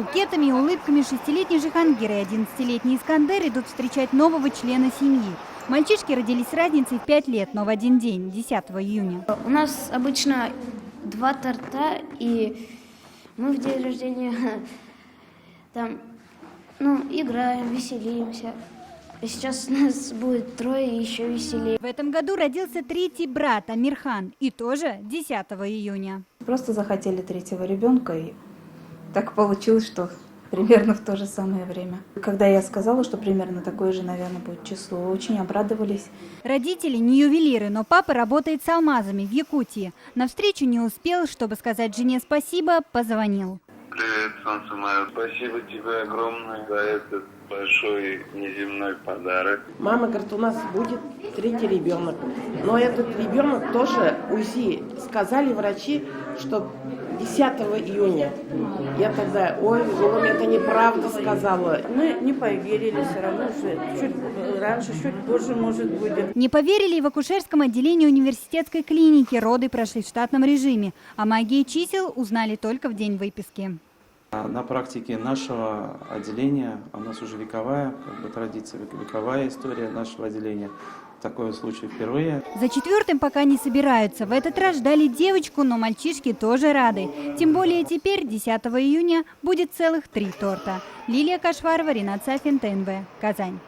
букетами и улыбками 6-летний Жихангир и 11-летний Искандер идут встречать нового члена семьи. Мальчишки родились с разницей в 5 лет, но в один день, 10 июня. У нас обычно 2 торта, и мы в день рождения там, играем, веселимся. И сейчас нас будет 3 и еще веселее. В этом году родился 3-й брат Амирхан, и тоже 10 июня. Просто захотели 3-го ребенка, и так получилось, что примерно в то же самое время. Когда я сказала, что примерно такое же, наверное, будет число, очень обрадовались. Родители не ювелиры, но папа работает с алмазами в Якутии. На встречу не успел, чтобы сказать жене спасибо, позвонил. Привет, солнце мое. Спасибо тебе огромное за этот большой неземной подарок. Мама говорит, у нас будет 3-й ребенок. Но этот ребенок тоже УЗИ. Сказали врачи, что 10 июня. Я тогда, Зулам, это неправда сказала. Мы не поверили все равно, что чуть раньше, чуть позже, может, будет. Не поверили и в акушерском отделении университетской клиники. Роды прошли в штатном режиме. О магии чисел узнали только в день выписки. На практике нашего отделения, у нас уже вековая традиция, вековая история нашего отделения. Такой случай впервые. За 4-м пока не собираются. В этот раз ждали девочку, но мальчишки тоже рады. Тем более теперь, 10 июня, будет целых 3 торта. Лилия Кашварова, Ринат Сафин, ТНВ, Казань.